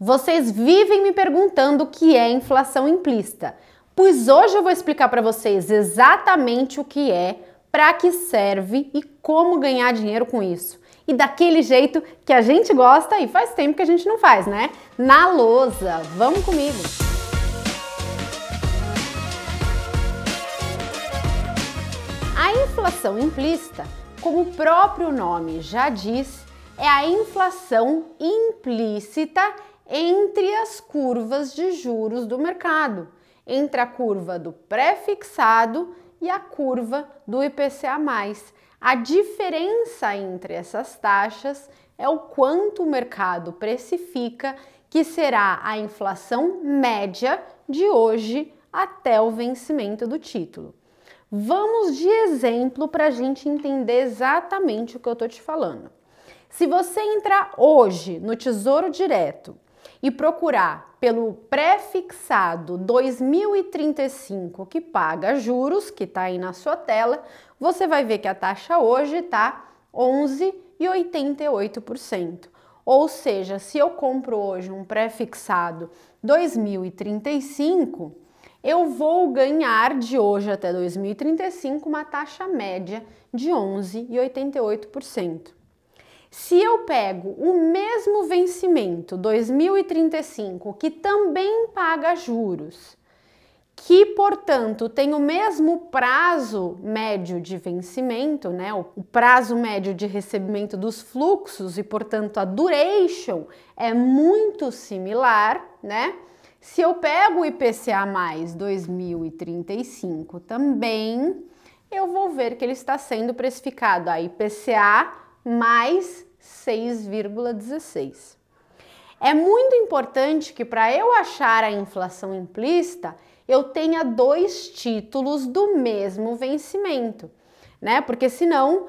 Vocês vivem me perguntando o que é inflação implícita, pois hoje eu vou explicar para vocês exatamente o que é, para que serve e como ganhar dinheiro com isso. E daquele jeito que a gente gosta e faz tempo que a gente não faz, né? Na lousa. Vamos comigo! A inflação implícita, como o próprio nome já diz, é a inflação implícita entre as curvas de juros do mercado, entre a curva do pré-fixado e a curva do IPCA+. A diferença entre essas taxas é o quanto o mercado precifica que será a inflação média de hoje até o vencimento do título. Vamos de exemplo para a gente entender exatamente o que eu estou te falando. Se você entrar hoje no Tesouro Direto e procurar pelo pré-fixado 2035 que paga juros, que está aí na sua tela, você vai ver que a taxa hoje está 11,88%. Ou seja, se eu compro hoje um pré-fixado 2035, eu vou ganhar de hoje até 2035 uma taxa média de 11,88%. Se eu pego o mesmo vencimento 2035, que também paga juros, que portanto tem o mesmo prazo médio de vencimento, né? O prazo médio de recebimento dos fluxos e portanto a duration é muito similar, né? Se eu pego o IPCA mais 2035 também, eu vou ver que ele está sendo precificado a IPCA mais 6,16. É muito importante que para eu achar a inflação implícita, eu tenha dois títulos do mesmo vencimento, né? Porque senão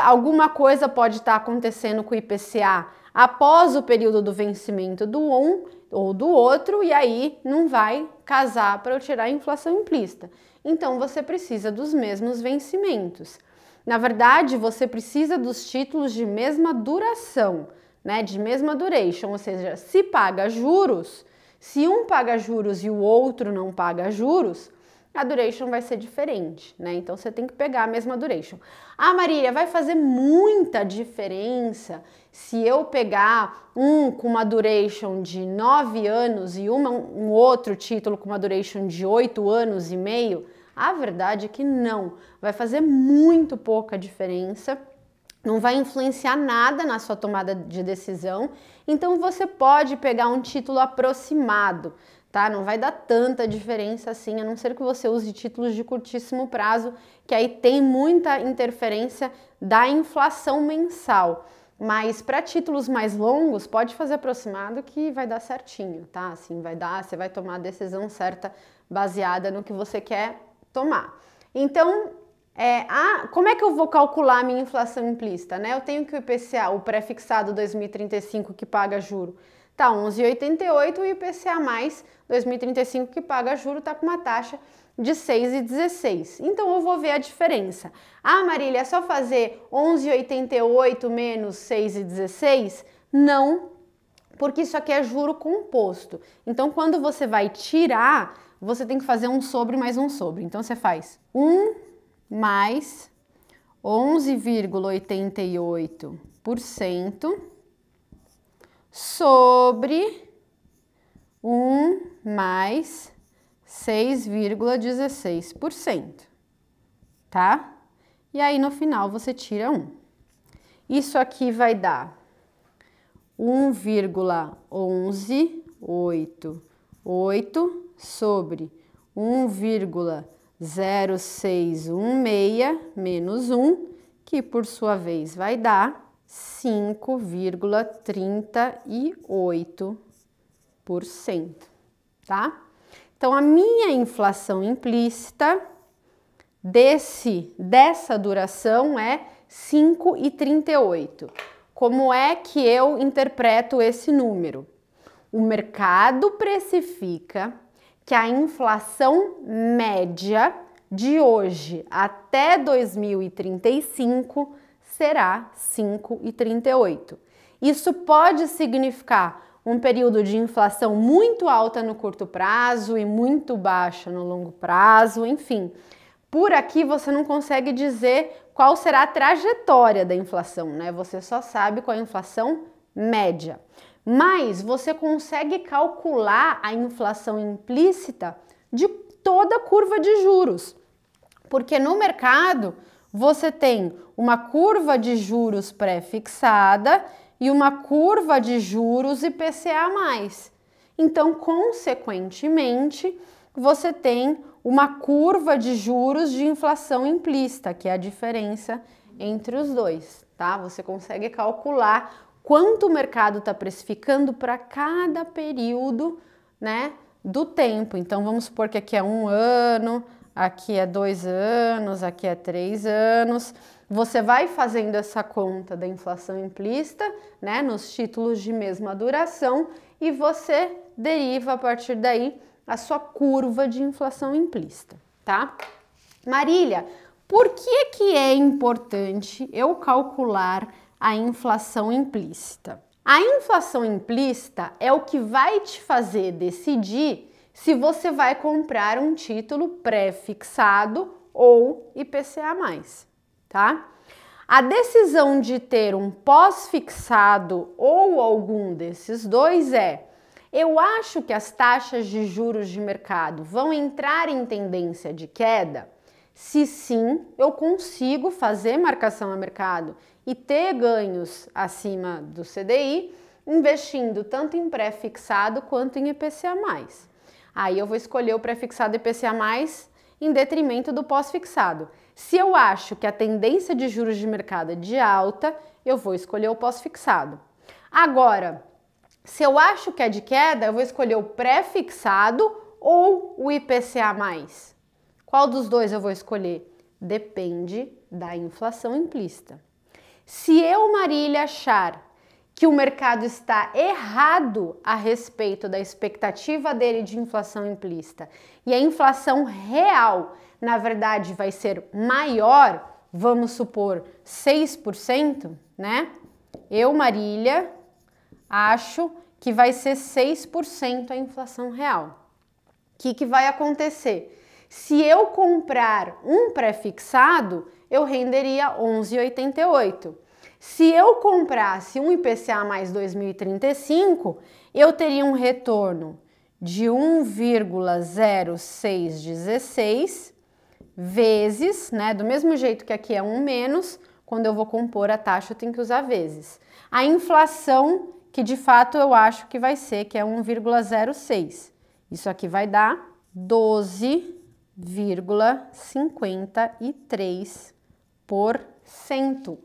alguma coisa pode estar acontecendo com o IPCA após o período do vencimento do um ou do outro, e aí não vai casar para eu tirar a inflação implícita. Então você precisa dos mesmos vencimentos. Na verdade, você precisa dos títulos de mesma duração, né? De mesma duration, ou seja, se paga juros, se um paga juros e o outro não paga juros, a duration vai ser diferente, né? Então você tem que pegar a mesma duration. Ah, Marília, vai fazer muita diferença se eu pegar um com uma duration de 9 anos e um outro título com uma duration de 8 anos e meio? A verdade é que não, vai fazer muito pouca diferença, não vai influenciar nada na sua tomada de decisão, então você pode pegar um título aproximado, tá? Não vai dar tanta diferença assim, a não ser que você use títulos de curtíssimo prazo, que aí tem muita interferência da inflação mensal. Mas para títulos mais longos, pode fazer aproximado que vai dar certinho, tá? Assim, vai dar, você vai tomar a decisão certa baseada no que você quer tomar. Então, como é que eu vou calcular a minha inflação implícita, né? Eu tenho que o IPCA, o pré-fixado 2035 que paga juro, tá 11,88 e o IPCA mais 2035 que paga juro tá com uma taxa de 6,16. Então eu vou ver a diferença. Ah, Marília, é só fazer 11,88 menos 6,16? Não, porque isso aqui é juro composto. Então quando você vai tirar, você tem que fazer um sobre mais um sobre. Então você faz 1 mais 11,88% sobre 1 mais 6,16%, tá? E aí no final você tira 1. Isso aqui vai dar 1,1188 sobre 1,0616 menos 1, que por sua vez vai dar 5,38%, tá? Então a minha inflação implícita dessa duração é 5,38. Como é que eu interpreto esse número? O mercado precifica que a inflação média de hoje até 2035 será 5,38. Isso pode significar um período de inflação muito alta no curto prazo e muito baixa no longo prazo, enfim. Por aqui você não consegue dizer qual será a trajetória da inflação, né? Você só sabe qual é a inflação média. Mas você consegue calcular a inflação implícita de toda a curva de juros. Porque no mercado você tem uma curva de juros pré-fixada e uma curva de juros IPCA+. Então, consequentemente, você tem uma curva de juros de inflação implícita, que é a diferença entre os dois, tá? Você consegue calcular quanto o mercado está precificando para cada período, né, do tempo. Então, vamos supor que aqui é 1 ano, aqui é 2 anos, aqui é 3 anos. Você vai fazendo essa conta da inflação implícita, né, nos títulos de mesma duração e você deriva a partir daí a sua curva de inflação implícita, tá? Marília, por que é importante eu calcular a inflação implícita? A inflação implícita é o que vai te fazer decidir se você vai comprar um título pré-fixado ou IPCA+, tá? A decisão de ter um pós-fixado ou algum desses dois eu acho que as taxas de juros de mercado vão entrar em tendência de queda? Se sim, eu consigo fazer marcação a mercado e ter ganhos acima do CDI, investindo tanto em pré-fixado quanto em IPCA+. Aí eu vou escolher o pré-fixado IPCA+, em detrimento do pós-fixado. Se eu acho que a tendência de juros de mercado é de alta, eu vou escolher o pós-fixado. Agora, se eu acho que é de queda, eu vou escolher o pré-fixado ou o IPCA+. Qual dos dois eu vou escolher? Depende da inflação implícita. Se eu, Marília, achar que o mercado está errado a respeito da expectativa dele de inflação implícita e a inflação real, na verdade, vai ser maior, vamos supor 6%, né? Eu, Marília, acho que vai ser 6% a inflação real. O que vai acontecer? Se eu comprar um pré-fixado, eu renderia 11,88. Se eu comprasse um IPCA mais 2035, eu teria um retorno de 1,0616 vezes, né? Do mesmo jeito que aqui é 1 menos, quando eu vou compor a taxa eu tenho que usar vezes. A inflação, que de fato eu acho que vai ser, que é 1,06. Isso aqui vai dar 12,53%.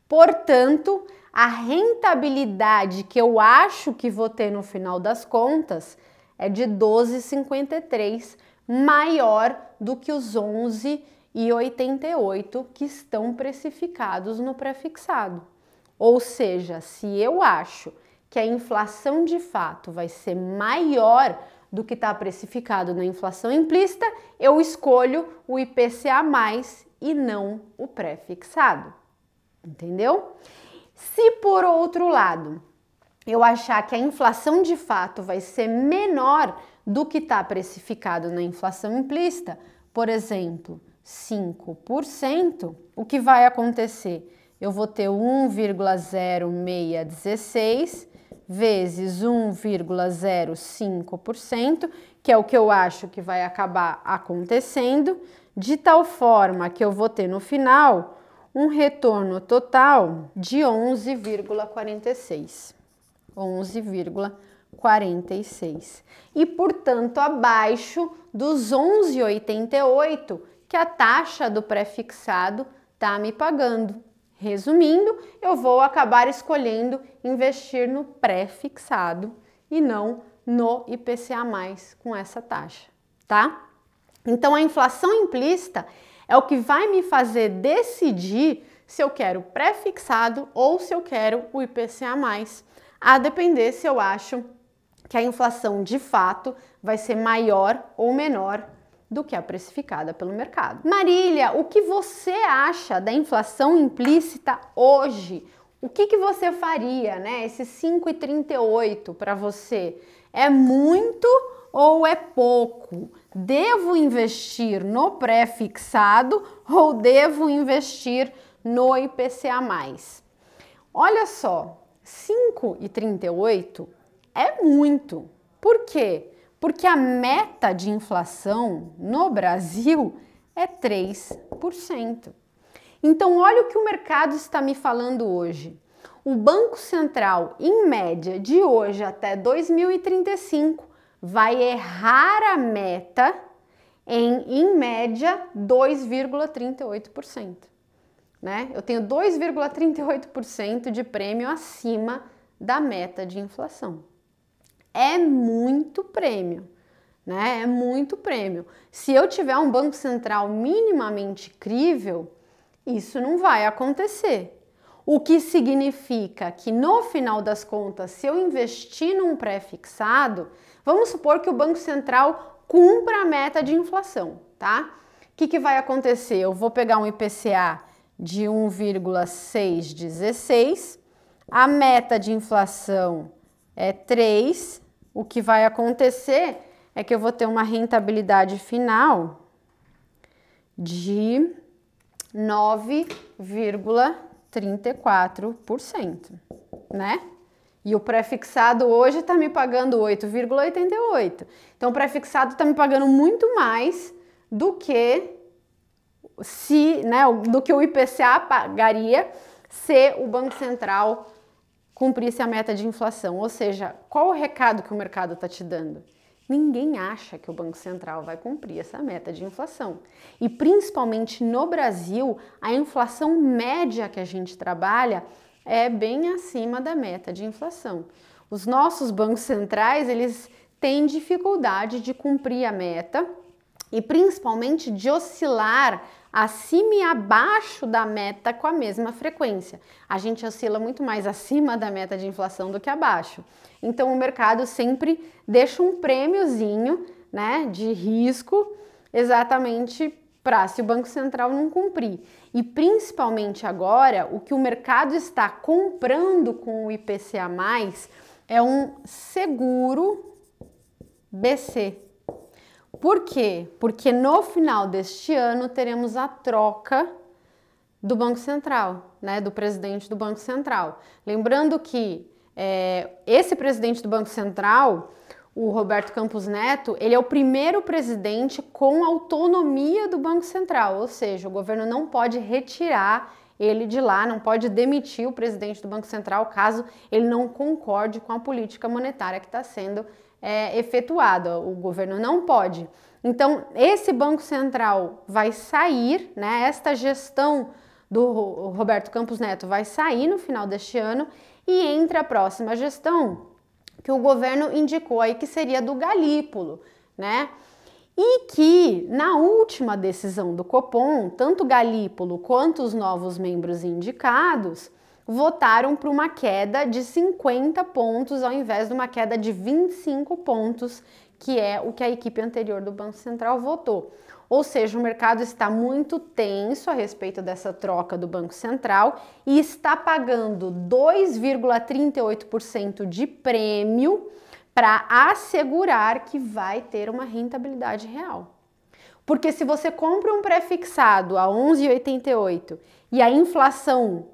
Portanto, a rentabilidade que eu acho que vou ter no final das contas é de 12,53, maior do que os 11,88 que estão precificados no pré-fixado. Ou seja, se eu acho que a inflação de fato vai ser maior do que está precificado na inflação implícita, eu escolho o IPCA+, e não o pré-fixado. Entendeu? Se por outro lado eu achar que a inflação de fato vai ser menor do que está precificado na inflação implícita, por exemplo, 5%, o que vai acontecer? Eu vou ter 1,0616 vezes 1,05%, que é o que eu acho que vai acabar acontecendo, de tal forma que eu vou ter no final um retorno total de 11,46. 11,46. E, portanto, abaixo dos 11,88 que a taxa do pré-fixado está me pagando. Resumindo, eu vou acabar escolhendo investir no pré-fixado e não no IPCA+, com essa taxa, tá? Então, a inflação implícita é o que vai me fazer decidir se eu quero pré-fixado ou se eu quero o IPCA+, a depender se eu acho que a inflação de fato vai ser maior ou menor do que a precificada pelo mercado. Marília, o que você acha da inflação implícita hoje? O que você faria, né? Esse 5,38 para você é muito ou é pouco? Devo investir no pré-fixado ou devo investir no IPCA+? Olha só, 5,38 é muito. Por quê? Porque a meta de inflação no Brasil é 3%. Então, olha o que o mercado está me falando hoje. O Banco Central, em média, de hoje até 2035, vai errar a meta em média, 2,38%. Né? Eu tenho 2,38% de prêmio acima da meta de inflação. É muito prêmio, né? É muito prêmio. Se eu tiver um Banco Central minimamente crível, isso não vai acontecer. O que significa que no final das contas, se eu investir num pré-fixado, vamos supor que o Banco Central cumpra a meta de inflação, tá? O que vai acontecer? Eu vou pegar um IPCA de 1,616, a meta de inflação é 3, o que vai acontecer é que eu vou ter uma rentabilidade final de 9,34%, né? E o pré-fixado hoje está me pagando 8,88%. Então, o pré-fixado está me pagando muito mais do que do que o IPCA pagaria se o Banco Central cumprisse a meta de inflação. Ou seja, qual o recado que o mercado está te dando? Ninguém acha que o Banco Central vai cumprir essa meta de inflação. E principalmente no Brasil, a inflação média que a gente trabalha é bem acima da meta de inflação. Os nossos bancos centrais, eles têm dificuldade de cumprir a meta e principalmente de oscilar acima e abaixo da meta com a mesma frequência. A gente oscila muito mais acima da meta de inflação do que abaixo. Então o mercado sempre deixa um prêmiozinho, né, de risco, exatamente para se o Banco Central não cumprir. E principalmente agora, o que o mercado está comprando com o IPCA+, é um seguro BC. Por quê? Porque no final deste ano teremos a troca do Banco Central, né, do presidente do Banco Central. Lembrando que esse presidente do Banco Central, o Roberto Campos Neto, ele é o primeiro presidente com autonomia do Banco Central, ou seja, o governo não pode retirar ele de lá, não pode demitir o presidente do Banco Central caso ele não concorde com a política monetária que está sendo efetuada. O governo não pode. Então, esse Banco Central vai sair, né? Esta gestão do Roberto Campos Neto vai sair no final deste ano e entra a próxima gestão que o governo indicou aí que seria do Galípolo, né? E que na última decisão do Copom, tanto Galípolo quanto os novos membros indicados votaram para uma queda de 50 pontos ao invés de uma queda de 25 pontos, que é o que a equipe anterior do Banco Central votou. Ou seja, o mercado está muito tenso a respeito dessa troca do Banco Central e está pagando 2,38% de prêmio para assegurar que vai ter uma rentabilidade real. Porque se você compra um pré-fixado a 11,88 e a inflação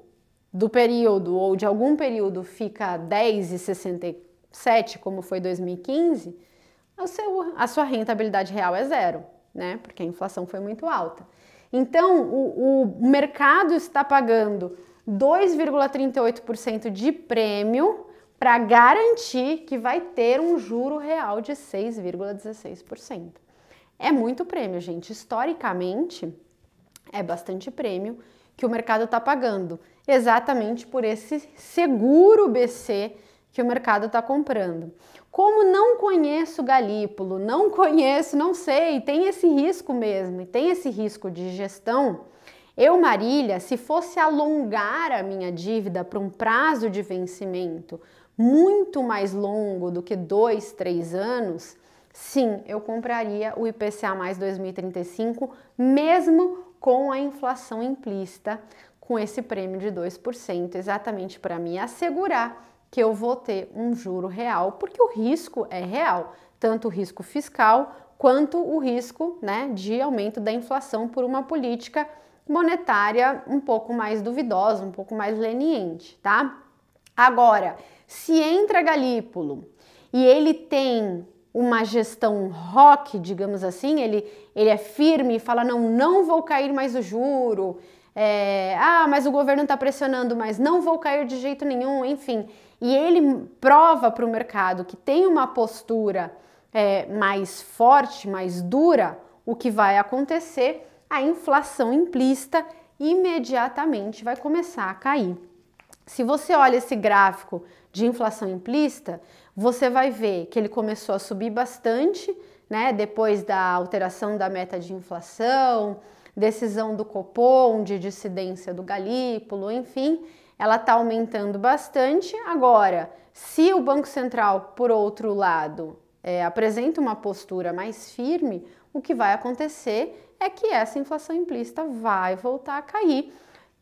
do período ou de algum período fica 10,67, como foi 2015, a sua rentabilidade real é zero, né? Porque a inflação foi muito alta. Então, o mercado está pagando 2,38% de prêmio para garantir que vai ter um juro real de 6,16%. É muito prêmio, gente. Historicamente, é bastante prêmio que o mercado está pagando, exatamente por esse seguro BC que o mercado está comprando. Como não conheço Galípolo, não sei, tem esse risco mesmo, e tem esse risco de gestão, eu, Marília, se fosse alongar a minha dívida para um prazo de vencimento muito mais longo do que 2, 3 anos, sim, eu compraria o IPCA mais 2035, mesmo com a inflação implícita, com esse prêmio de 2%, exatamente para me assegurar que eu vou ter um juro real, porque o risco é real, tanto o risco fiscal quanto o risco, né, de aumento da inflação por uma política monetária um pouco mais duvidosa, um pouco mais leniente, tá? Agora, se entra Galípolo e ele tem uma gestão rock, digamos assim, ele é firme e fala, não vou cair mais o juro, mas o governo está pressionando, mas não vou cair de jeito nenhum, enfim, e ele prova para o mercado que tem uma postura mais forte, mais dura, o que vai acontecer? A inflação implícita imediatamente vai começar a cair. Se você olha esse gráfico de inflação implícita, você vai ver que ele começou a subir bastante, né? Depois da alteração da meta de inflação, decisão do Copom, de dissidência do Galípolo, enfim, ela está aumentando bastante. Agora, se o Banco Central, por outro lado, apresenta uma postura mais firme, o que vai acontecer é que essa inflação implícita vai voltar a cair,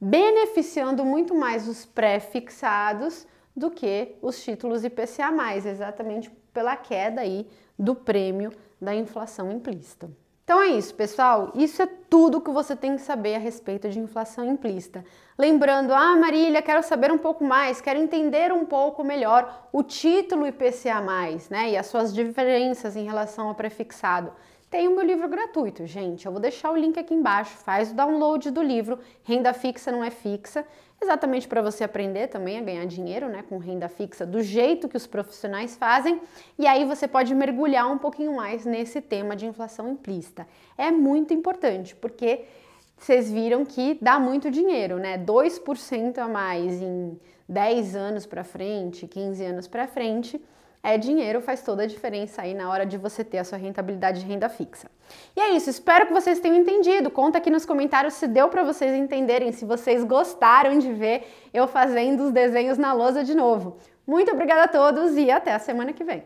beneficiando muito mais os pré-fixados do que os títulos IPCA+, exatamente pela queda aí do prêmio da inflação implícita. Então é isso, pessoal, isso é tudo que você tem que saber a respeito de inflação implícita. Lembrando, Marília, quero saber um pouco mais, quero entender um pouco melhor o título IPCA+, né, e as suas diferenças em relação ao prefixado. Tem o meu livro gratuito, gente, eu vou deixar o link aqui embaixo, faz o download do livro, Renda Fixa Não É Fixa, exatamente para você aprender também a ganhar dinheiro, né, com renda fixa, do jeito que os profissionais fazem, e aí você pode mergulhar um pouquinho mais nesse tema de inflação implícita. É muito importante, porque vocês viram que dá muito dinheiro, né, 2% a mais em 10 anos para frente, 15 anos para frente, dinheiro, faz toda a diferença aí na hora de você ter a sua rentabilidade de renda fixa. E é isso, espero que vocês tenham entendido. Conta aqui nos comentários se deu para vocês entenderem, se vocês gostaram de ver eu fazendo os desenhos na lousa de novo. Muito obrigada a todos e até a semana que vem.